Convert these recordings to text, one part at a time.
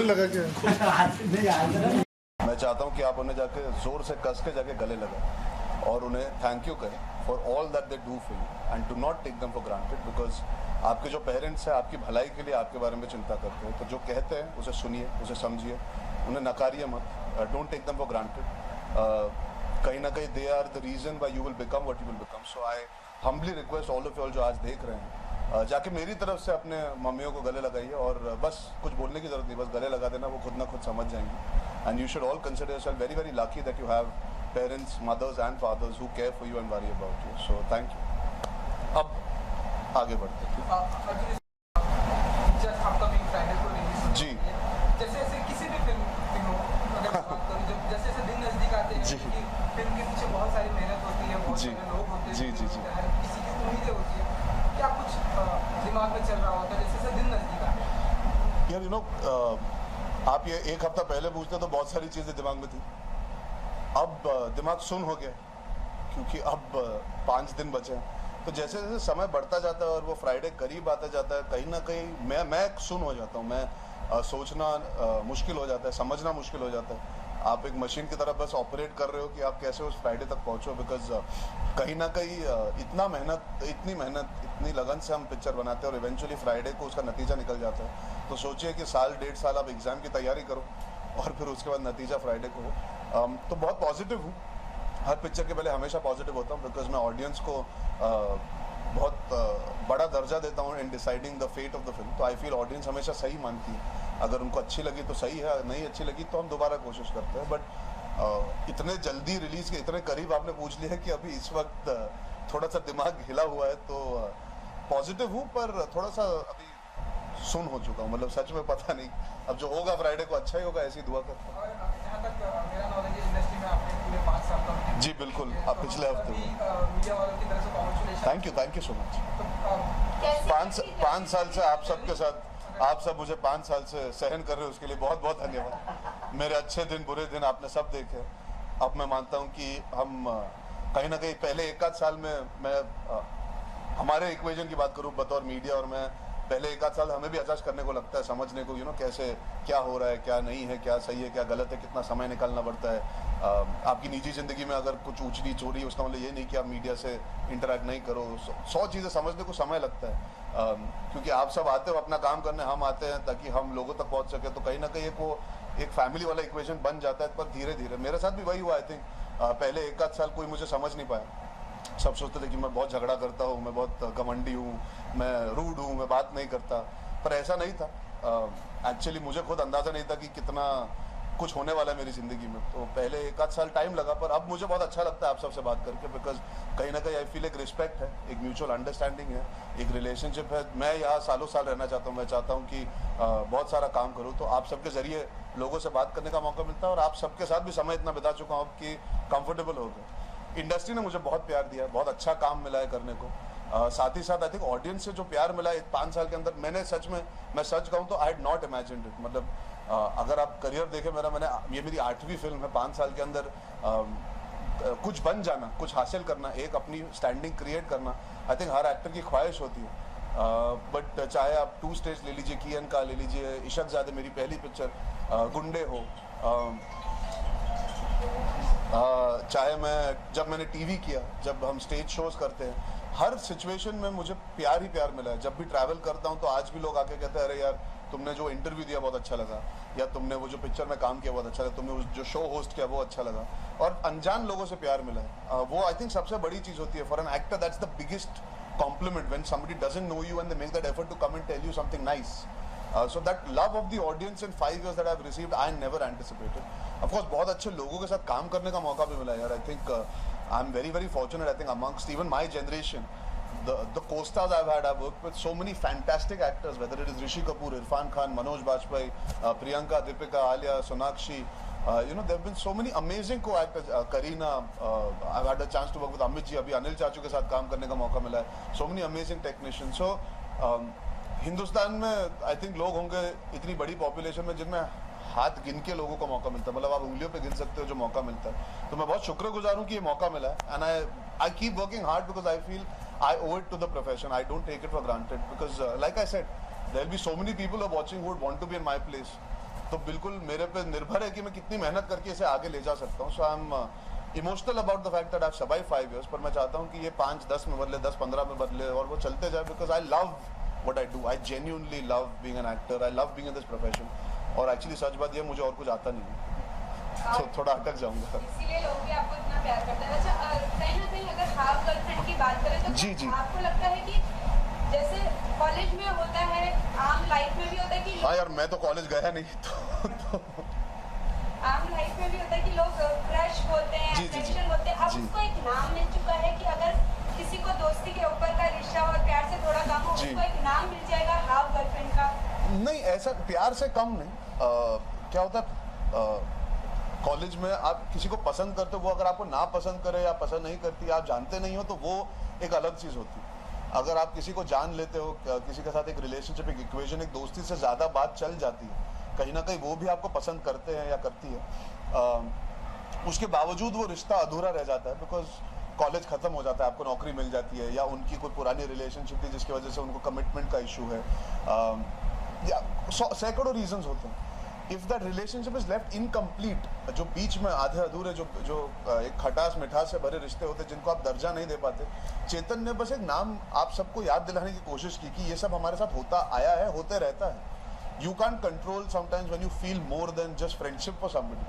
लगा क्या? मैं चाहता हूँ कि आप उन्हें जाके जोर से कस के जाके गले लगाएं और उन्हें थैंक यू करें for all that they do for you and to not take them for granted, because आपके जो पेरेंट्स हैं आपकी भलाई के लिए आपके बारे में चिंता करते हैं, तो जो कहते हैं उसे सुनिए, उसे समझिए, उन्हें नकारिए मत, don't take them for granted. कहीं ना कहीं they are the reason why you will become what you will become. So I humbly request all of you all जो आज देख रहे हैं, जाके मेरी तरफ से अपने मम्मियों को गले लगाइए और बस कुछ बोलने की जरूरत नहीं, बस गले लगा देना, वो खुद ना खुद समझ जाएंगी। And you should all consider yourself very very lucky that you have parents, mothers and fathers who care for you and worry about you. So thank you. अब आगे बढ़ते हैं। जी जैसे जैसे किसी भी फिल्म अगर बात करूं, जब जैसे जैसे दिन नजदीक आते हैं कि फिल्म के पीछे बहुत सारी मेहनत होती है, बहुत सारे लोग होते हैं, हर किसी की उम्मीदें होती है, क्या कुछ दिमाग में चल रहा होता है जैसे जैसे दिन नजदीक आते हैं? यार यू नो, आप ये एक हफ्ता पहले पूछते तो बहुत सारी चीज़ें दिमाग में थी, अब दिमाग सुन हो गया क्योंकि अब 5 दिन बचे हैं। तो जैसे जैसे समय बढ़ता जाता है और वो फ्राइडे करीब आता जाता है, कहीं ना कहीं मैं सुन हो जाता हूँ, मैं सोचना मुश्किल हो जाता है, समझना मुश्किल हो जाता है। आप एक मशीन की तरह बस ऑपरेट कर रहे हो कि आप कैसे उस फ्राइडे तक पहुँचो, बिकॉज कहीं ना कहीं इतनी मेहनत इतनी लगन से हम पिक्चर बनाते हैं और इवेंचुअली फ्राइडे को उसका नतीजा निकल जाता है। तो सोचिए कि साल 1.5 साल आप एग्ज़ाम की तैयारी करो और फिर उसके बाद नतीजा फ्राइडे को हो। तो बहुत पॉजिटिव हूँ, हर पिक्चर के पहले हमेशा पॉजिटिव होता हूँ, बिकॉज मैं ऑडियंस को बहुत बड़ा दर्जा देता हूँ in deciding the fate of the film. तो आई फील ऑडियंस हमेशा सही मानती है, अगर उनको अच्छी लगी तो सही है, नहीं अच्छी लगी तो हम दोबारा कोशिश करते हैं। बट इतने जल्दी रिलीज के इतने करीब आपने पूछ लिया है कि अभी इस वक्त थोड़ा सा दिमाग हिला हुआ है, तो पॉजिटिव हूँ पर थोड़ा सा अभी सुन हो चुका हूँ, मतलब सच में पता नहीं, अब जो होगा फ्राइडे को अच्छा ही होगा, ऐसी दुआ करता हूँ। जहाँ तक मेरा नॉलेज है इंडस्ट्री में आपने पूरे 5 साल का। जी बिल्कुल, अब पिछले हफ्ते मीडिया वालों की तरफ से congratulation. Thank you so much. 5 साल से आप सबके साथ, आप सब मुझे 5 साल से सहन कर रहे हो, उसके लिए बहुत बहुत धन्यवाद। मेरे अच्छे दिन बुरे दिन आपने सब देखे। अब मैं मानता हूँ कि हम कहीं ना कहीं पहले 1 आध साल में मैं हमारे इक्वेशन की बात करूँ बतौर मीडिया, और मैं पहले 1 आध साल हमें भी एडजस्ट करने को लगता है, समझने को, कैसे क्या हो रहा है, क्या नहीं है, क्या सही है, क्या गलत है, कितना समय निकालना पड़ता है। आपकी निजी ज़िंदगी में अगर कुछ ऊँच नीच हो रही है, उसका मतलब ये नहीं कि आप मीडिया से इंटरेक्ट नहीं करो। 100 चीज़ें समझने को समय लगता है, क्योंकि आप सब आते हो अपना काम करने, हम आते हैं ताकि हम लोगों तक पहुँच सके। तो कहीं ना कहीं एक फैमिली वाला इक्वेशन बन जाता है, पर धीरे धीरे मेरे साथ भी वही हुआ। आई थिंक पहले 1 आध साल कोई मुझे समझ नहीं पाया, सब सोचते थे कि मैं बहुत झगड़ा करता हूँ, मैं बहुत घमंडी हूँ, मैं रूड हूँ, मैं बात नहीं करता, पर ऐसा नहीं था। एक्चुअली मुझे खुद अंदाज़ा नहीं था कि कितना कुछ होने वाला है मेरी ज़िंदगी में। तो पहले 1 आध साल टाइम लगा, पर अब मुझे बहुत अच्छा लगता है आप सबसे बात करके, बिकॉज कहीं ना कहीं आई फील एक रिस्पेक्ट है, एक म्यूचुअल अंडरस्टैंडिंग है, एक रिलेशनशिप है। मैं यहाँ सालों साल रहना चाहता हूँ, मैं चाहता हूँ कि बहुत सारा काम करूँ, तो आप सबके ज़रिए लोगों से बात करने का मौका मिलता है, और आप सबके साथ भी समय इतना बिता चुका हूँ कि कंफर्टेबल हो गए। इंडस्ट्री ने मुझे बहुत प्यार दिया, बहुत अच्छा काम मिला है करने को। साथ ही साथ आई थिंक ऑडियंस से जो प्यार मिला है 5 साल के अंदर, मैं सच कहूँ तो I had not imagined it. मतलब अगर आप करियर देखें ये मेरी 8वीं फिल्म है। 5 साल के अंदर कुछ बन जाना, कुछ हासिल करना, एक अपनी स्टैंडिंग क्रिएट करना, आई थिंक हर एक्टर की ख्वाहिश होती है। बट चाहे आप 2 स्टेज ले लीजिए, कियन का ले लीजिए, इशकजादे मेरी पहली पिक्चर, गुंडे हो, चाहे जब मैंने टीवी किया, जब हम स्टेज शोज करते हैं, हर सिचुएशन में मुझे प्यार ही प्यार मिला है। जब भी ट्रैवल करता हूँ तो आज भी लोग आके कहते हैं, अरे यार तुमने जो इंटरव्यू दिया बहुत अच्छा लगा, या तुमने वो जो पिक्चर में काम किया बहुत अच्छा लगा, तुमने जो शो होस्ट किया वो अच्छा लगा, और अनजान लोगों से प्यार मिला है। वो आई थिंक सबसे बड़ी चीज़ होती है for an actor. That's the biggest compliment when somebody doesn't know you and they make that effort to come and tell you something nice. So that love of the audience in 5 years that I've received, I never anticipated. Of course, बहुत अच्छे लोगों के साथ काम करने का मौका भी मिला यार। I think I'm very very fortunate. I think amongst even my generation, the co-stars I've worked with so many fantastic actors. Whether it is Rishi Kapoor, Irfan Khan, Manoj Bajpayee, Priyanka, Deepika, Alia, Sonakshi. There have been so many amazing co-actors. Kareena, I've had a chance to work with Amit ji. अभी अनिल चाचू के साथ काम करने का मौका मिला है. So many amazing technicians. So Hindustan में आई थिंक लोग होंगे इतनी बड़ी पॉपुलेशन में जिनमें हाथ गिन के लोगों को मौका मिलता है, मतलब आप उंगलियों पे गिन सकते हो जो मौका मिलता है। तो मैं बहुत शुक्रगुजार हूँ कि ये मौका मिला है, and I keep working hard because I feel I owe it to the profession. I don't take it for granted because like I said, there will be so many people who are watching who would want to be in my place. तो बिल्कुल मेरे पे निर्भर है कि मैं कितनी मेहनत करके इसे आगे ले जा सकता हूँ. So I'm emotional about the fact that I have survived 5 years, पर मैं चाहता हूँ कि ये 5-10 में बदले, 10-15 में बदले और वो चलते जाए because I love what I do. I genuinely love being an actor. I love being in this profession. और एक्चुअली सच बात ये मुझे और कुछ आता नहीं है, तो थोड़ा अटक जाऊंगा. इसीलिए लोग भी आपको इतना प्यार करते हैं. अच्छा, कहीं ना कहीं अगर हाफ गर्लफ्रेंड की बात करें तो जी, जी. आपको लगता है कि जैसे कॉलेज में होता है, आम लाइफ में भी होता है कि हाँ यार, मैं तो कॉलेज गया नहीं तो आम लाइफ में भी होता है कि लोग क्रश बोलते हैं, जी, जी, जी. अट्रैक्शन बोलते हैं. अब जी. उसको एक नाम मिल चुका है कि अगर किसी को दोस्ती के ऊपर का रिश्ता और प्यार से थोड़ा कम हो, जी. उसको एक नाम मिल जाएगा हाफ गर्लफ्रेंड का. नहीं, ऐसा प्यार से कम नहीं. क्या होता है कॉलेज में आप किसी को पसंद करते हो, वो अगर आपको ना पसंद करे या पसंद नहीं करती, आप जानते नहीं हो, तो वो एक अलग चीज़ होती है. अगर आप किसी को जान लेते हो, किसी के साथ एक रिलेशनशिप, एक इक्वेशन, एक दोस्ती से ज़्यादा बात चल जाती है, कहीं ना कहीं वो भी आपको पसंद करते हैं या करती है, उसके बावजूद वो रिश्ता अधूरा रह जाता है बिकॉज कॉलेज खत्म हो जाता है, आपको नौकरी मिल जाती है या उनकी कोई पुरानी रिलेशनशिप थी जिसकी वजह से उनको कमिटमेंट का इशू है, या सैकड़ों रीजंस होते हैं. If that relationship is left incomplete, जो बीच में आधे अधूरे जो एक खटास मिठास से भरे रिश्ते होते हैं जिनको आप दर्जा नहीं दे पाते, चेतन ने बस एक नाम आप सबको याद दिलाने की कोशिश की कि ये सब हमारे साथ होता आया है, होते रहता है. You can't control sometimes when you feel more than just friendship for somebody,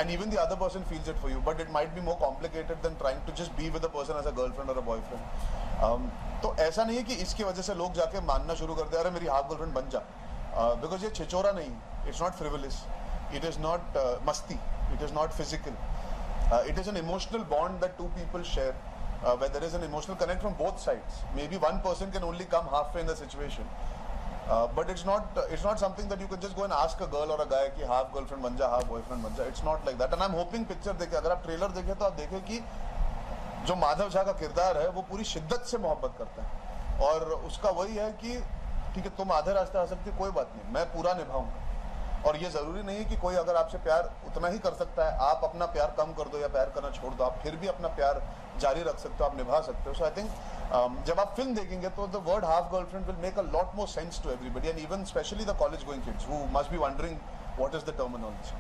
and even the other person feels it for you, but it might be more complicated than trying to just be with a person as a girlfriend or a boyfriend. तो ऐसा नहीं है कि इसकी वजह से लोग जाके मानना शुरू करते हैं अरे मेरी हाफ गर्लफ्रेंड बन जा, बिकॉज ये छिचोरा नहीं, it's not frivolous, it is not मस्ती, it is not physical, it is an emotional bond that two people share, where there is an emotional connect from both sides. Maybe one person can only come halfway in the situation. But it's not something that you can just go and ask a girl or a guy कि half girlfriend बन जा, half boyfriend बन जा. It's not like that. And I'm hoping picture देखे, अगर आप trailer देखें तो आप देखें कि जो माधव झा का किरदार है वो पूरी शिद्दत से मोहब्बत करता है और उसका वही है कि ठीक है तुम आधे रास्ते आ सकती हो, कोई बात नहीं, मैं पूरा निभाऊंगा. और ये जरूरी नहीं है कि कोई अगर आपसे प्यार उतना ही कर सकता है, आप अपना प्यार कम कर दो या प्यार करना छोड़ दो, आप फिर भी अपना प्यार जारी रख सकते हो, आप निभा सकते हो. सो आई थिंक जब आप फिल्म देखेंगे तो the word half girlfriend will make a lot more sense to everybody and even specially the college going kids who must be wondering what is the terminology.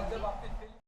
जब आपने